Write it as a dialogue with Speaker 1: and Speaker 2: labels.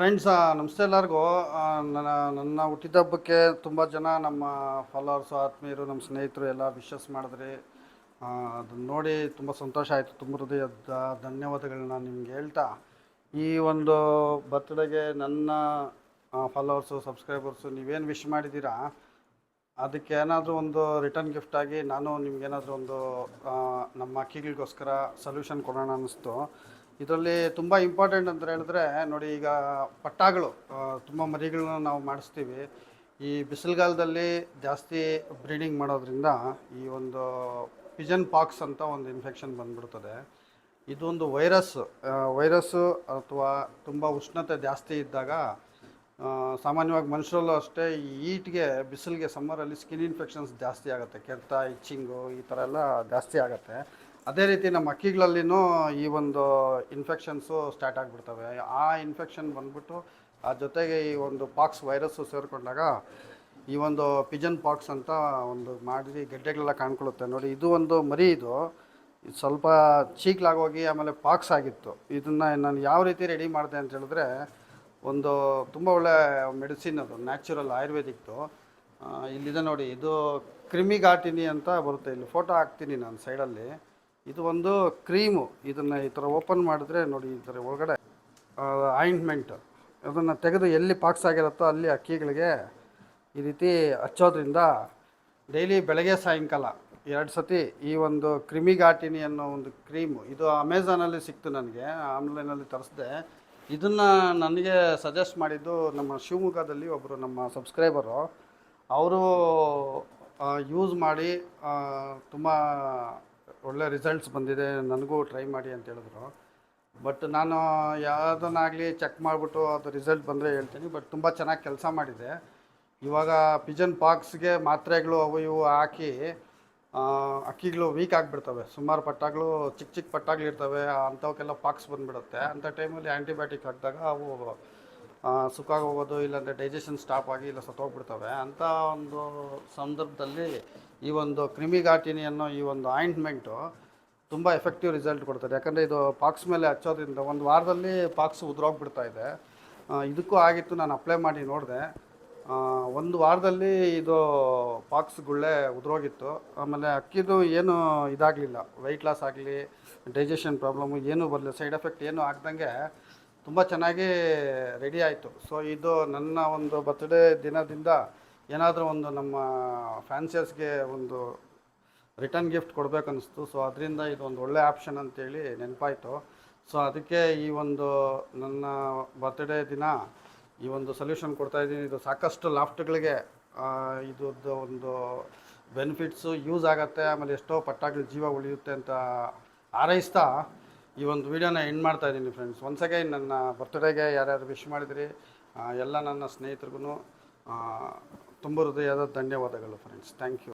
Speaker 1: Friends, ನಮಸ್ತೆ ಎಲ್ಲರಿಗೂ. ನನ್ನ ಹುಟ್ಟಿದಬ್ಬಕ್ಕೆ ತುಂಬ ಜನ ನಮ್ಮ ಫಾಲೋವರ್ಸು, ಆತ್ಮೀಯರು, ನಮ್ಮ ಸ್ನೇಹಿತರು ಎಲ್ಲ ವಿಶಸ್ ಮಾಡಿದ್ರಿ. ಅದನ್ನು ನೋಡಿ ತುಂಬ ಸಂತೋಷ ಆಯಿತು. ತುಂಬ ಹೃದಯದ ಧನ್ಯವಾದಗಳನ್ನ ನಿಮ್ಗೆ ಹೇಳ್ತಾ, ಈ ಒಂದು ಬರ್ತ್ಡೇಗೆ ನನ್ನ ಫಾಲೋವರ್ಸು, ಸಬ್ಸ್ಕ್ರೈಬರ್ಸು ನೀವೇನು ವಿಶ್ ಮಾಡಿದ್ದೀರಾ, ಅದಕ್ಕೆ ಏನಾದರೂ ಒಂದು ರಿಟರ್ನ್ ಗಿಫ್ಟಾಗಿ ನಾನು ನಿಮ್ಗೇನಾದರೂ ಒಂದು ನಮ್ಮ ಅಕ್ಕಿಗಳಿಗೋಸ್ಕರ ಸೊಲ್ಯೂಷನ್ ಕೊಡೋಣ ಅನ್ನಿಸ್ತು. ಇದರಲ್ಲಿ ತುಂಬ ಇಂಪಾರ್ಟೆಂಟ್ ಅಂತ ಹೇಳಿದ್ರೆ ನೋಡಿ, ಈಗ ಪಟ್ಟಾಗಳು ತುಂಬ ಮರಿಗಳನ್ನ ನಾವು ಮಾಡಿಸ್ತೀವಿ. ಈ ಬಿಸಿಲುಗಾಲದಲ್ಲಿ ಜಾಸ್ತಿ ಬ್ರೀಡಿಂಗ್ ಮಾಡೋದ್ರಿಂದ ಈ ಒಂದು ಪಿಜನ್ ಪಾಕ್ಸ್ ಅಂತ ಒಂದು ಇನ್ಫೆಕ್ಷನ್ ಬಂದ್ಬಿಡ್ತದೆ. ಇದೊಂದು ವೈರಸ್ಸು ಅಥವಾ ತುಂಬ ಉಷ್ಣತೆ ಜಾಸ್ತಿ ಇದ್ದಾಗ, ಸಾಮಾನ್ಯವಾಗಿ ಮನುಷ್ಯರಲ್ಲೂ ಅಷ್ಟೇ, ಈ ಈಟ್ಗೆ, ಬಿಸಿಲಿಗೆ, ಸಮ್ಮರಲ್ಲಿ ಸ್ಕಿನ್ ಇನ್ಫೆಕ್ಷನ್ಸ್ ಜಾಸ್ತಿ ಆಗುತ್ತೆ. ಕೆರೆತ, ಇಚ್ಚಿಂಗು ಈ ಥರ ಎಲ್ಲ ಜಾಸ್ತಿ ಆಗುತ್ತೆ. ಅದೇ ರೀತಿ ನಮ್ಮ ಅಕ್ಕಿಗಳಲ್ಲಿನೂ ಈ ಒಂದು ಇನ್ಫೆಕ್ಷನ್ಸು ಸ್ಟಾರ್ಟ್ ಆಗಿಬಿಡ್ತವೆ. ಆ ಇನ್ಫೆಕ್ಷನ್ ಬಂದ್ಬಿಟ್ಟು ಆ ಜೊತೆಗೆ ಈ ಒಂದು ಪಾಕ್ಸ್ ವೈರಸ್ಸು ಸೇರಿಕೊಂಡಾಗ ಈ ಒಂದು ಪಿಜನ್ ಪಾಕ್ಸ್ ಅಂತ ಒಂದು ಮಾಡಿ ಗೆಡ್ಡೆಗಳೆಲ್ಲ ಕಾಣ್ಕೊಳ್ಳುತ್ತೆ ನೋಡಿ. ಇದು ಒಂದು ಮರಿ, ಇದು ಸ್ವಲ್ಪ ಚೀಕ್ಲಾಗೋಗಿ ಆಮೇಲೆ ಪಾಕ್ಸ್ ಆಗಿತ್ತು. ಇದನ್ನು ನಾನು ಯಾವ ರೀತಿ ರೆಡಿ ಮಾಡಿದೆ ಅಂತ ಹೇಳಿದ್ರೆ, ಒಂದು ತುಂಬ ಒಳ್ಳೆ ಮೆಡಿಸಿನ್, ಅದು ನ್ಯಾಚುರಲ್ ಆಯುರ್ವೇದಿಕ್ದು. ಇಲ್ಲಿದೆ ನೋಡಿ, ಇದು ಕ್ರಿಮಿಗಾಟಿನಿ ಅಂತ ಬರುತ್ತೆ. ಇಲ್ಲಿ ಫೋಟೋ ಹಾಕ್ತೀನಿ ನಾನು ಸೈಡಲ್ಲಿ. ಇದು ಒಂದು ಕ್ರೀಮು. ಇದನ್ನು ಈ ಥರ ಓಪನ್ ಮಾಡಿದ್ರೆ ನೋಡಿ, ಈ ಥರ ಒಳಗಡೆ ಆಯಿಂಟ್ಮೆಂಟ್. ಅದನ್ನು ತೆಗೆದು ಎಲ್ಲಿ ಪಾಕ್ಸ್ ಆಗಿರುತ್ತೋ ಅಲ್ಲಿ ಅಕ್ಕಿಗಳಿಗೆ ಈ ರೀತಿ ಹಚ್ಚೋದ್ರಿಂದ ಡೈಲಿ ಬೆಳಗ್ಗೆ ಸಾಯಂಕಾಲ 2 ಸತಿ ಈ ಒಂದು ಕ್ರಿಮಿಗಾಟಿನಿ ಅನ್ನೋ ಒಂದು ಕ್ರೀಮು, ಇದು ಅಮೆಝಾನಲ್ಲಿ ಸಿಕ್ತು ನನಗೆ, ಆನ್ಲೈನಲ್ಲಿ ತರಿಸಿದೆ. ಇದನ್ನು ನನಗೆ ಸಜೆಸ್ಟ್ ಮಾಡಿದ್ದು ನಮ್ಮ ಶಿವಮೊಗ್ಗದಲ್ಲಿ ಒಬ್ಬರು ನಮ್ಮ ಸಬ್ಸ್ಕ್ರೈಬರು. ಅವರು ಯೂಸ್ ಮಾಡಿ ತುಂಬ ಒಳ್ಳೆ ರಿಸಲ್ಟ್ಸ್ ಬಂದಿದೆ, ನನಗೂ ಟ್ರೈ ಮಾಡಿ ಅಂತ ಹೇಳಿದ್ರು. ಬಟ್ ನಾನು ಯಾವುದನ್ನಾಗಲಿ ಚೆಕ್ ಮಾಡಿಬಿಟ್ಟು ಅದು ರಿಸಲ್ಟ್ ಬಂದರೆ ಹೇಳ್ತೀನಿ. ಬಟ್ ತುಂಬ ಚೆನ್ನಾಗಿ ಕೆಲಸ ಮಾಡಿದೆ. ಇವಾಗ ಪಿಜನ್ ಪಾಕ್ಸ್ಗೆ ಮಾತ್ರೆಗಳು ಅವು ಇವು ಹಾಕಿ ಅಕ್ಕಿಗಳು ವೀಕ್ ಆಗಿಬಿಡ್ತವೆ. ಸುಮಾರು ಪಟ್ಟಾಗಳು, ಚಿಕ್ಕ ಚಿಕ್ಕ ಪಟ್ಟಾಗಳಿರ್ತವೆ, ಅಂಥವಕ್ಕೆಲ್ಲ ಪಾಕ್ಸ್ ಬಂದುಬಿಡುತ್ತೆ. ಅಂಥ ಟೈಮಲ್ಲಿ ಆ್ಯಂಟಿಬಯೋಟಿಕ್ ಹಾಕಿದಾಗ ಅವು ಸುಕ್ಕಾಗಿ ಹೋಗೋದು, ಇಲ್ಲಾಂದರೆ ಡೈಜೆಷನ್ ಸ್ಟಾಪ್ ಆಗಿ ಇಲ್ಲ ಸತ್ತೋಗ್ಬಿಡ್ತವೆ. ಅಂಥ ಒಂದು ಸಂದರ್ಭದಲ್ಲಿ ಈ ಒಂದು ಕ್ರಿಮಿಗಾಟಿನಿ ಅನ್ನೋ ಈ ಒಂದು ಆಯಿಂಟ್ಮೆಂಟು ತುಂಬ ಎಫೆಕ್ಟಿವ್ ರಿಸಲ್ಟ್ ಕೊಡ್ತದೆ. ಯಾಕಂದರೆ ಇದು ಪಾಕ್ಸ್ ಮೇಲೆ ಹಚ್ಚೋದ್ರಿಂದ 1 ವಾರದಲ್ಲಿ ಪಾಕ್ಸ್ ಉದುರೋಗ್ಬಿಡ್ತಾ ಇದೆ. ಇದಕ್ಕೂ ಆಗಿತ್ತು, ನಾನು ಅಪ್ಲೈ ಮಾಡಿ ನೋಡಿದೆ. 1 ವಾರದಲ್ಲಿ ಇದು ಪಾಕ್ಸ್ ಗುಳ್ಳೆ ಉದುರೋಗಿತ್ತು. ಆಮೇಲೆ ಅಕ್ಕಿದು ಏನು ಇದಾಗಲಿಲ್ಲ, ವೆಯ್ಟ್ ಲಾಸ್ ಆಗಲಿ, ಡೈಜೆಷನ್ ಪ್ರಾಬ್ಲಮ್ಮು ಏನೂ ಬರಲಿಲ್ಲ, ಸೈಡ್ ಎಫೆಕ್ಟ್ ಏನೂ ಆಗ್ದಂಗೆ ತುಂಬ ಚೆನ್ನಾಗಿ ರೆಡಿ ಆಯಿತು. ಸೊ ಇದು ನನ್ನ ಒಂದು ಬರ್ತ್ಡೇ ದಿನದಿಂದ ಏನಾದರೂ ಒಂದು ನಮ್ಮ ಫ್ಯಾನ್ಸಿಯರ್ಸ್ಗೆ ಒಂದು ರಿಟರ್ನ್ ಗಿಫ್ಟ್ ಕೊಡಬೇಕನ್ನಿಸ್ತು. ಸೊ ಅದರಿಂದ ಇದೊಂದು ಒಳ್ಳೆ ಆಪ್ಷನ್ ಅಂತೇಳಿ ನೆನಪಾಯಿತು. ಸೊ ಅದಕ್ಕೆ ಈ ಒಂದು ನನ್ನ ಬರ್ತ್ಡೇ ದಿನ ಈ ಒಂದು ಸೊಲ್ಯೂಷನ್ ಕೊಡ್ತಾಯಿದ್ದೀನಿ. ಇದು ಸಾಕಷ್ಟು ಲಾಫ್ಟ್ಗಳಿಗೆ ಇದ್ರದ್ದು ಒಂದು ಬೆನಿಫಿಟ್ಸು ಯೂಸ್ ಆಗುತ್ತೆ. ಆಮೇಲೆ ಎಷ್ಟೋ ಪಟ್ಟಾಗಳು ಜೀವ ಉಳಿಯುತ್ತೆ ಅಂತ ಹಾರೈಸ್ತಾ ಈ ಒಂದು ವಿಡಿಯೋನ ಎಂಡ್ ಮಾಡ್ತಾಯಿದ್ದೀನಿ ಫ್ರೆಂಡ್ಸ್. ಒನ್ಸ್ ಅಗೈನ್ ನನ್ನ ಬರ್ತ್ಡೇಗೆ ಯಾರ್ಯಾರು ವಿಶ್ ಮಾಡಿದ್ರಿ ಎಲ್ಲ ನನ್ನ ಸ್ನೇಹಿತರಿಗೂ ತುಂಬ ಹೃದಯದ ಧನ್ಯವಾದಗಳು ಫ್ರೆಂಡ್ಸ್. Thank you.